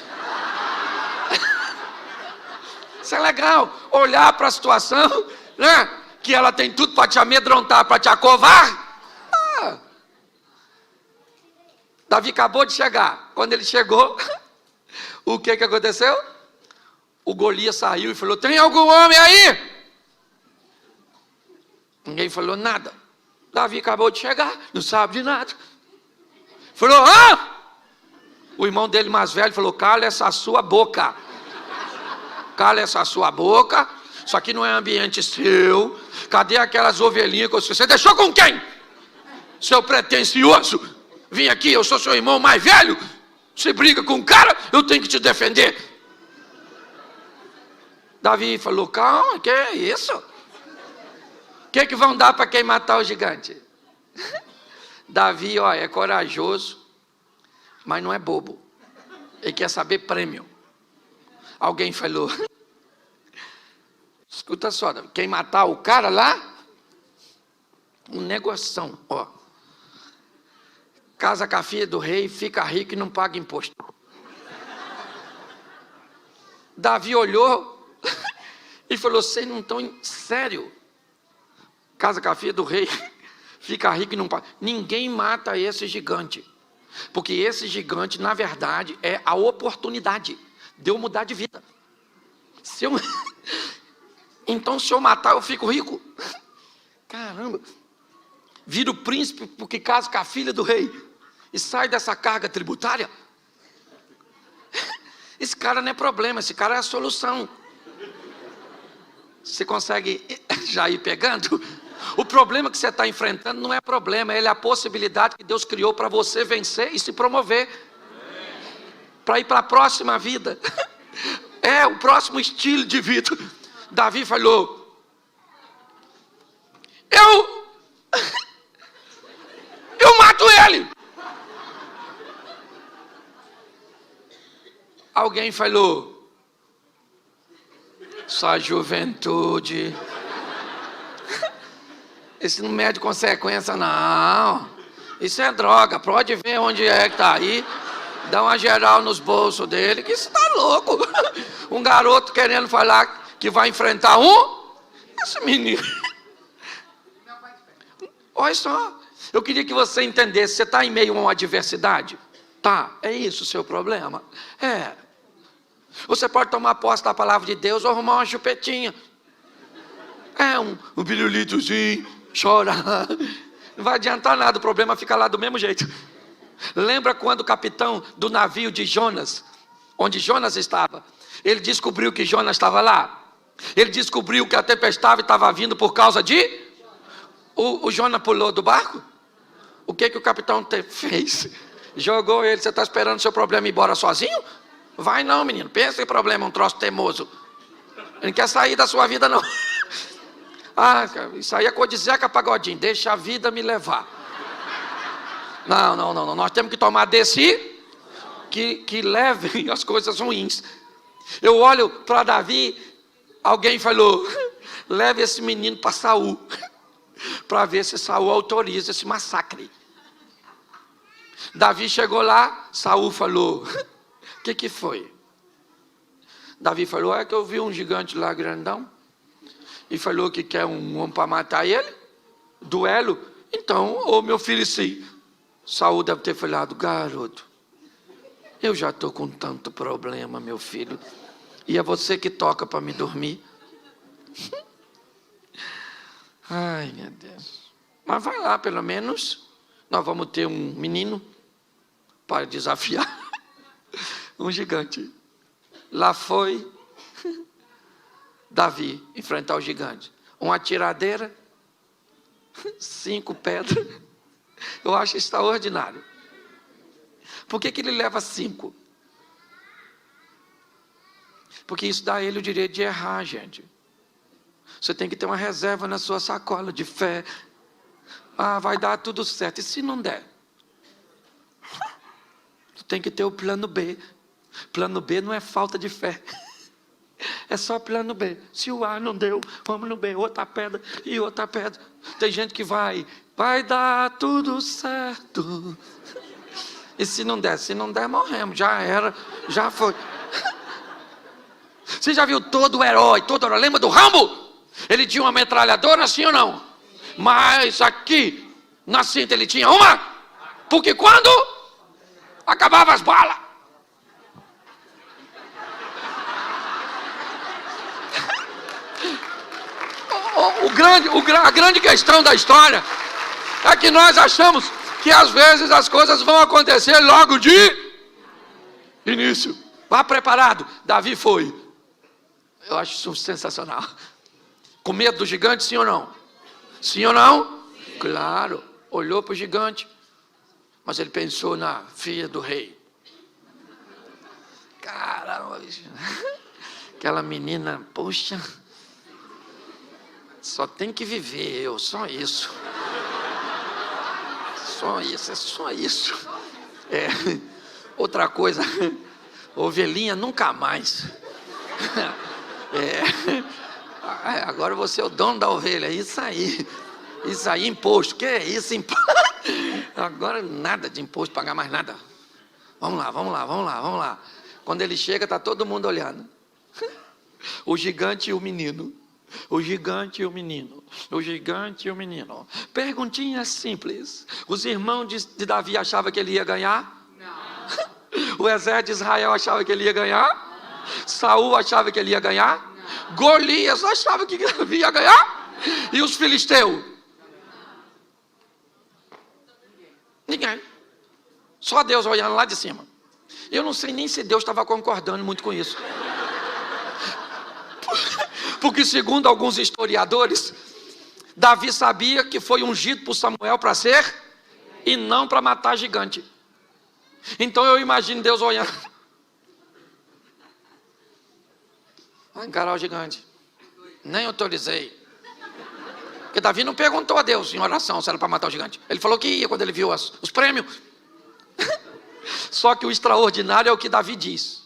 Isso é legal. Olhar para a situação né? Que ela tem tudo para te amedrontar, para te acovar. Davi acabou de chegar. Quando ele chegou, o que aconteceu? O Golias saiu e falou: tem algum homem aí? Ninguém falou nada. Davi acabou de chegar, não sabe de nada. Falou: o irmão dele mais velho falou: cala essa sua boca. Cala essa sua boca. Isso aqui não é ambiente seu. Cadê aquelas ovelhinhas que você deixou com quem? Seu pretensioso. Vim aqui, eu sou seu irmão mais velho. Você briga com o cara, eu tenho que te defender. Davi falou: calma, que é isso? O que vão dar para quem matar o gigante? Davi, ó, é corajoso, mas não é bobo. Ele quer saber prêmio. Alguém falou: escuta só, quem matar o cara lá, um negoção, ó. Casa com a filha do rei, fica rico e não paga imposto. Davi olhou e falou: vocês não estão sério? Casa com a filha do rei, fica rico e não paga. Ninguém mata esse gigante. Porque esse gigante, na verdade, é a oportunidade de eu mudar de vida. Então, se eu matar, eu fico rico. Caramba. Vira o príncipe porque casa com a filha do rei e sai dessa carga tributária. Esse cara não é problema, esse cara é a solução. Você consegue já ir pegando? O problema que você está enfrentando não é problema, ele é a possibilidade que Deus criou para você vencer e se promover. Para ir para a próxima vida. É o próximo estilo de vida. Davi falou: eu mato ele. Alguém falou: sua juventude, esse não mede consequência não. Isso é droga, pode ver onde é que está aí. Dá uma geral nos bolsos dele, que isso está louco. Um garoto querendo falar que vai enfrentar esse menino. Olha só, eu queria que você entendesse, você está em meio a uma adversidade? Tá, é isso o seu problema? É. Você pode tomar posse da palavra de Deus ou arrumar uma chupetinha. É um pirulitozinho, chorar. Não vai adiantar nada, o problema fica lá do mesmo jeito. Lembra quando o capitão do navio de Jonas, onde Jonas estava, ele descobriu que Jonas estava lá? Ele descobriu que a tempestade estava vindo por causa de... O Jonas pulou do barco? O que o capitão fez? Jogou ele. Você está esperando o seu problema ir embora sozinho? Vai não, menino. Pensa em problema, um troço teimoso. Ele não quer sair da sua vida, não. Isso aí é coisa de Zeca Pagodinho. Deixa a vida me levar. Não. Nós temos que tomar desse que leve as coisas ruins. Eu olho para Davi, alguém falou: leve esse menino para Saul, para ver se Saul autoriza esse massacre. Davi chegou lá, Saul falou: o que foi? Davi falou: é que eu vi um gigante lá grandão, e falou que quer um homem para matar ele, duelo. Então, meu filho, sim. Saul deve ter falado: garoto, eu já estou com tanto problema, meu filho, e é você que toca para me dormir. Ai, meu Deus. Mas vai lá, pelo menos nós vamos ter um menino para desafiar um gigante. Lá foi Davi enfrentar o gigante. Uma tiradeira, 5 pedras. Eu acho extraordinário. Por que ele leva 5? Porque isso dá a ele o direito de errar, gente. Você tem que ter uma reserva na sua sacola de fé. Vai dar tudo certo. E se não der? Você tem que ter o plano B. Plano B não é falta de fé. É só plano B. Se o A não deu, vamos no B. Outra pedra e outra pedra. Tem gente que vai dar tudo certo. E se não der? Se não der, morremos. Já era, já foi. Você já viu todo herói? Lembra do Rambo? Ele tinha uma metralhadora, sim ou não? Mas aqui, na cinta, ele tinha uma. Porque quando acabava as balas, a grande questão da história é que nós achamos que às vezes as coisas vão acontecer logo de início. Vá preparado. Davi foi. Eu acho isso sensacional. Com medo do gigante, sim ou não? Sim ou não? Sim. Claro. Olhou para o gigante, mas ele pensou na filha do rei. Caramba, aquela menina, poxa, só tem que viver eu, só isso. Só isso, é só isso. Outra coisa, ovelhinha nunca mais. Agora você é o dono da ovelha, isso aí, imposto, que é isso, imposto? Agora nada de imposto, pagar mais nada. Vamos lá. Quando ele chega, está todo mundo olhando. O gigante e o menino. Perguntinha simples. Os irmãos de Davi achavam que ele ia ganhar? Não. O exército de Israel achava que ele ia ganhar? Não. Saul achava que ele ia ganhar? Não. Golias achava que Davi ia ganhar? E os filisteus? Ninguém. Só Deus olhando lá de cima. Eu não sei nem se Deus estava concordando muito com isso. Porque segundo alguns historiadores, Davi sabia que foi ungido por Samuel para ser e não para matar gigante. Então eu imagino Deus olhando. Vai encarar o gigante. Nem autorizei. Porque Davi não perguntou a Deus em oração se era para matar o gigante. Ele falou que ia quando ele viu os prêmios. Só que o extraordinário é o que Davi diz.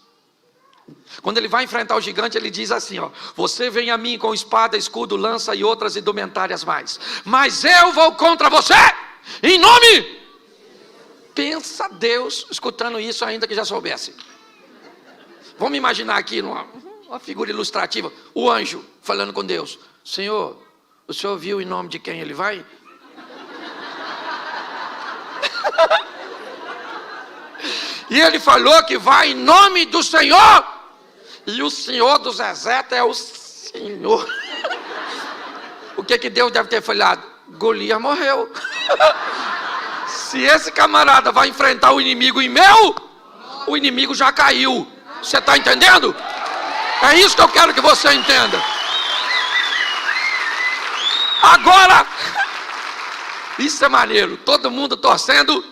Quando ele vai enfrentar o gigante, ele diz assim, ó: você vem a mim com espada, escudo, lança e outras indumentárias mais, mas eu vou contra você, em nome. Pensa Deus escutando isso, ainda que já soubesse. Vamos imaginar aqui uma figura ilustrativa, o anjo falando com Deus: Senhor, o senhor viu em nome de quem ele vai? E ele falou que vai em nome do Senhor. E o Senhor dos exércitos é o Senhor. O que Deus deve ter falado? Golias morreu. Se esse camarada vai enfrentar o inimigo em meu, o inimigo já caiu. Você está entendendo? É isso que eu quero que você entenda. Agora, isso é maneiro. Todo mundo torcendo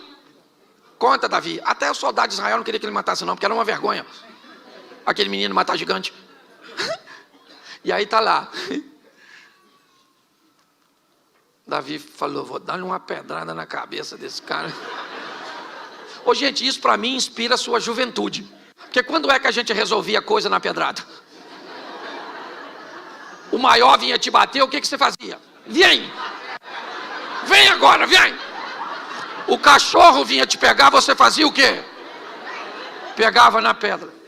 contra Davi. Até o soldado de Israel não queria que ele matasse não, porque era uma vergonha aquele menino matar gigante. E aí tá lá. Davi falou: vou dar uma pedrada na cabeça desse cara. Ô gente, isso para mim inspira a sua juventude. Porque quando é que a gente resolvia coisa na pedrada? O maior vinha te bater, o que você fazia? Vem! Vem agora, vem! O cachorro vinha te pegar, você fazia o quê? Pegava na pedra.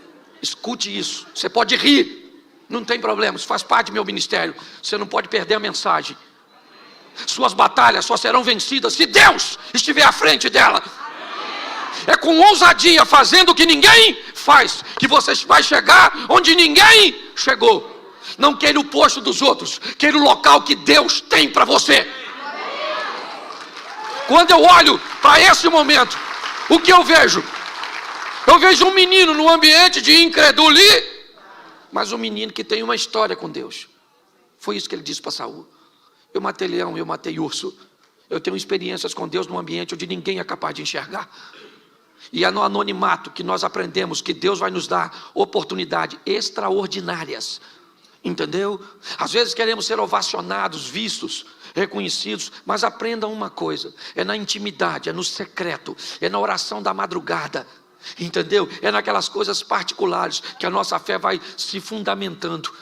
Escute isso, você pode rir, não tem problema, isso faz parte do meu ministério. Você não pode perder a mensagem. Suas batalhas só serão vencidas se Deus estiver à frente dela. É com ousadia, fazendo o que ninguém faz, que você vai chegar onde ninguém chegou. Não queira o posto dos outros, queira o local que Deus tem para você. Quando eu olho para esse momento, o que eu vejo? Eu vejo um menino num ambiente de incredulidade, mas um menino que tem uma história com Deus. Foi isso que ele disse para Saul: eu matei leão, eu matei urso. Eu tenho experiências com Deus num ambiente onde ninguém é capaz de enxergar. E é no anonimato que nós aprendemos que Deus vai nos dar oportunidades extraordinárias. Entendeu? Às vezes queremos ser ovacionados, vistos, reconhecidos, mas aprenda uma coisa: é na intimidade, é no secreto, é na oração da madrugada. Entendeu? É naquelas coisas particulares que a nossa fé vai se fundamentando,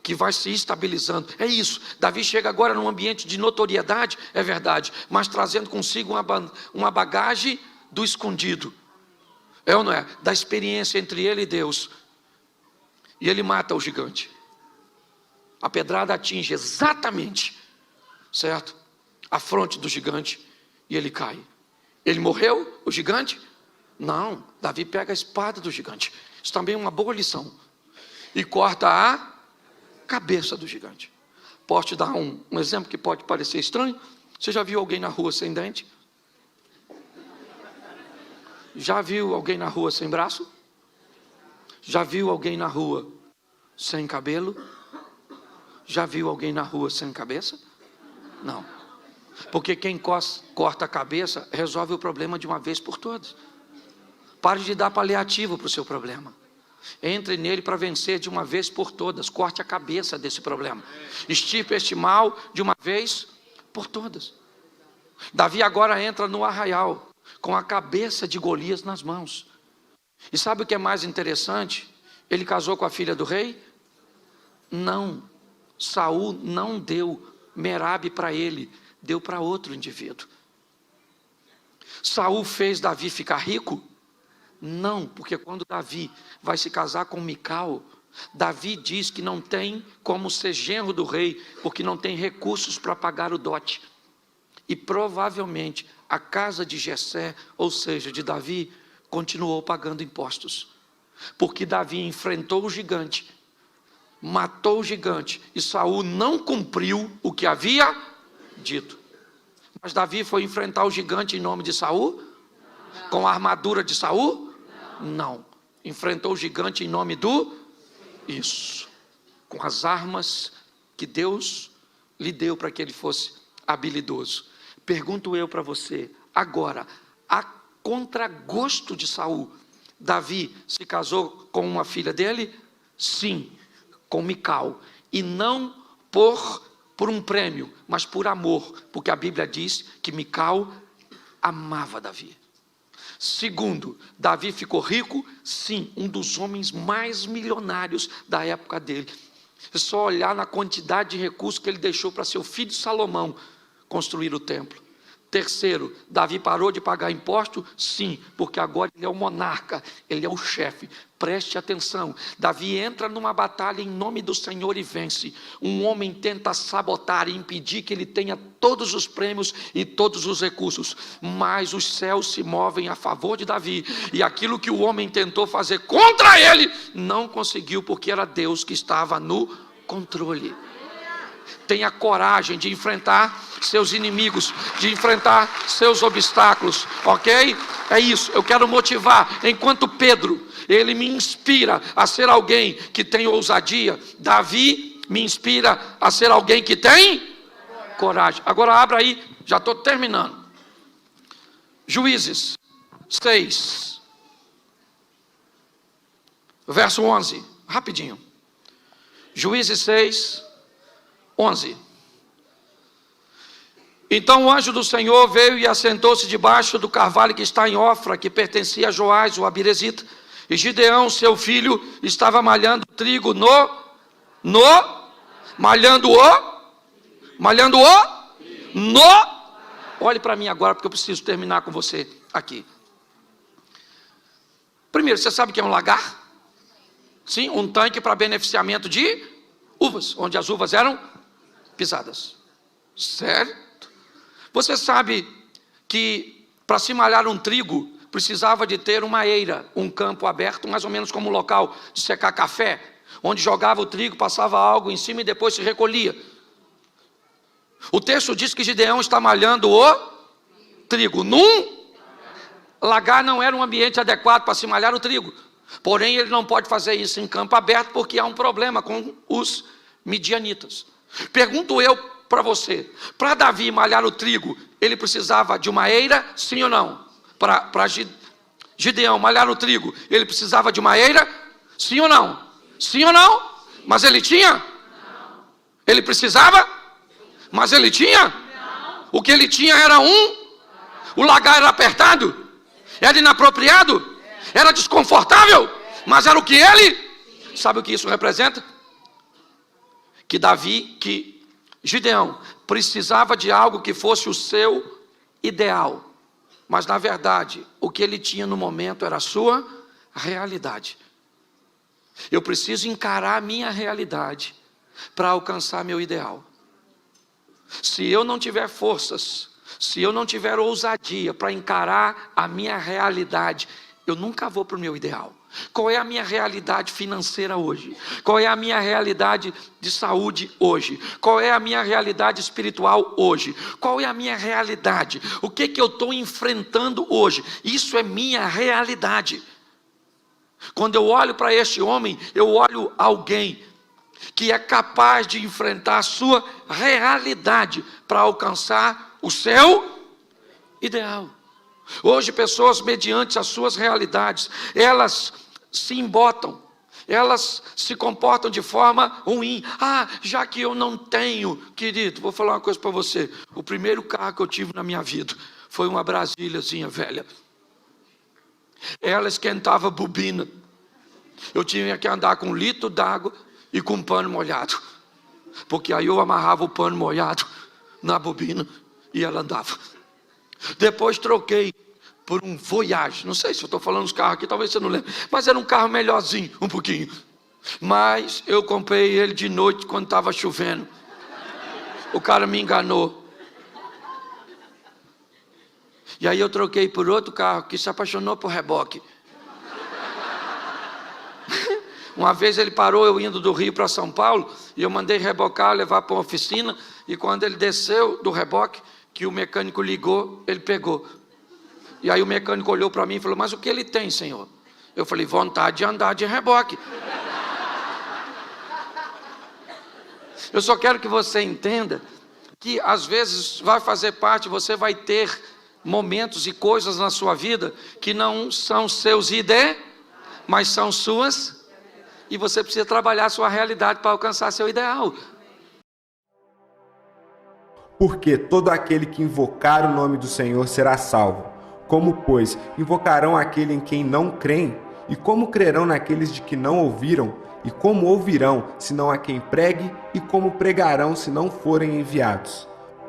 que vai se estabilizando. É isso. Davi chega agora num ambiente de notoriedade, é verdade, mas trazendo consigo uma bagagem do escondido. É ou não é? Da experiência entre ele e Deus. E ele mata o gigante. A pedrada atinge exatamente, certo? A fronte do gigante e ele cai. Ele morreu, o gigante? Não, Davi pega a espada do gigante. Isso também é uma boa lição. E corta a cabeça do gigante. Posso te dar um exemplo que pode parecer estranho? Você já viu alguém na rua sem dente? Já viu alguém na rua sem braço? Já viu alguém na rua sem cabelo? Já viu alguém na rua sem cabeça? Não. Porque quem corta a cabeça resolve o problema de uma vez por todas. Pare de dar paliativo para o seu problema. Entre nele para vencer de uma vez por todas. Corte a cabeça desse problema. Extirpe este mal de uma vez por todas. Davi agora entra no arraial com a cabeça de Golias nas mãos. E sabe o que é mais interessante? Ele casou com a filha do rei? Não. Saul não deu Merabe para ele, deu para outro indivíduo. Saul fez Davi ficar rico? Não, porque quando Davi vai se casar com Mical, Davi diz que não tem como ser genro do rei, porque não tem recursos para pagar o dote. E provavelmente a casa de Jessé, ou seja, de Davi, continuou pagando impostos. Porque Davi enfrentou o gigante, matou o gigante, e Saul não cumpriu o que havia dito. Mas Davi foi enfrentar o gigante em nome de Saul? Não. Com a armadura de Saul? Não. Enfrentou o gigante em nome do? Isso. Com as armas que Deus lhe deu para que ele fosse habilidoso. Pergunto eu para você, agora, a contragosto de Saul, Davi se casou com uma filha dele? Sim, com Mical. E não por um prêmio, mas por amor, porque a Bíblia diz que Mical amava Davi. Segundo, Davi ficou rico? Sim, um dos homens mais milionários da época dele. É só olhar na quantidade de recursos que ele deixou para seu filho Salomão construir o templo. Terceiro, Davi parou de pagar imposto? Sim, porque agora ele é o monarca, ele é o chefe. Preste atenção, Davi entra numa batalha em nome do Senhor e vence. Um homem tenta sabotar e impedir que ele tenha todos os prêmios e todos os recursos, mas os céus se movem a favor de Davi, e aquilo que o homem tentou fazer contra ele, não conseguiu, porque era Deus que estava no controle. Tenha coragem de enfrentar seus inimigos, de enfrentar seus obstáculos, ok? É isso, eu quero motivar. Enquanto Pedro, ele me inspira a ser alguém que tem ousadia, Davi me inspira a ser alguém que tem coragem. Agora abra aí, já estou terminando. Juízes 6, verso 11, rapidinho. Juízes 6, 11. Então o anjo do Senhor veio e assentou-se debaixo do carvalho que está em Ofra, que pertencia a Joás, o Abirezita. E Gideão, seu filho, estava malhando trigo olhe para mim agora, porque eu preciso terminar com você aqui. Primeiro, você sabe o que é um lagar? Sim, um tanque para beneficiamento de uvas, onde as uvas eram pisadas. Certo? Você sabe que para se malhar um trigo precisava de ter uma eira, um campo aberto, mais ou menos como um local de secar café, onde jogava o trigo, passava algo em cima e depois se recolhia. O texto diz que Gideão está malhando o trigo. Num lagar não era um ambiente adequado para se malhar o trigo. Porém, ele não pode fazer isso em campo aberto, porque há um problema com os midianitas. Pergunto eu para você, para Davi malhar o trigo, ele precisava de uma eira, sim ou não? Para Gideão malhar o trigo, ele precisava de uma eira, sim ou não? Sim ou não? Mas ele tinha? Não. Ele precisava? Mas ele tinha? Não. O que ele tinha era o lagar era apertado, era inapropriado, era desconfortável, mas era o que ele... Sabe o que isso representa? Que Gideão precisava de algo que fosse o seu ideal, mas na verdade o que ele tinha no momento era a sua realidade. Eu preciso encarar a minha realidade para alcançar meu ideal. Se eu não tiver forças, se eu não tiver ousadia para encarar a minha realidade, eu nunca vou para o meu ideal. Qual é a minha realidade financeira hoje? Qual é a minha realidade de saúde hoje? Qual é a minha realidade espiritual hoje? Qual é a minha realidade? O que eu estou enfrentando hoje? Isso é minha realidade. Quando eu olho para este homem, eu olho alguém que é capaz de enfrentar a sua realidade para alcançar o seu ideal. Hoje, pessoas, mediante as suas realidades, elas se embotam, elas se comportam de forma ruim. Já que eu não tenho, querido, vou falar uma coisa para você. O primeiro carro que eu tive na minha vida foi uma Brasíliazinha velha. Ela esquentava bobina. Eu tinha que andar com 1 litro d'água e com um pano molhado, porque aí eu amarrava o pano molhado na bobina e ela andava. Depois troquei por um Voyage. Não sei se eu estou falando dos carros aqui, talvez você não lembre, mas era um carro melhorzinho, um pouquinho. Mas eu comprei ele de noite quando estava chovendo. O cara me enganou. E aí eu troquei por outro carro que se apaixonou por reboque. Uma vez ele parou, eu indo do Rio para São Paulo, e eu mandei rebocar, levar para uma oficina, e quando ele desceu do reboque, que o mecânico ligou, ele pegou. E aí o mecânico olhou para mim e falou: mas o que ele tem, senhor? Eu falei: vontade de andar de reboque. Eu só quero que você entenda que às vezes vai fazer parte, você vai ter momentos e coisas na sua vida que não são seus ideais, mas são suas, e você precisa trabalhar a sua realidade para alcançar seu ideal. Porque todo aquele que invocar o nome do Senhor será salvo. Como, pois, invocarão aquele em quem não creem? E como crerão naqueles de que não ouviram? E como ouvirão, se não há quem pregue? E como pregarão, se não forem enviados?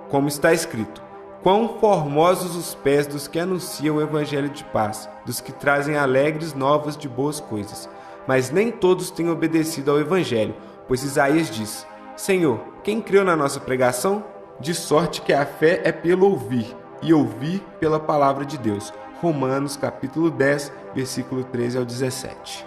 Como está escrito: quão formosos os pés dos que anunciam o evangelho de paz, dos que trazem alegres novas de boas coisas. Mas nem todos têm obedecido ao evangelho, pois Isaías diz: Senhor, quem creu na nossa pregação? De sorte que a fé é pelo ouvir, e ouvir pela palavra de Deus. Romanos capítulo 10, versículo 13 ao 17.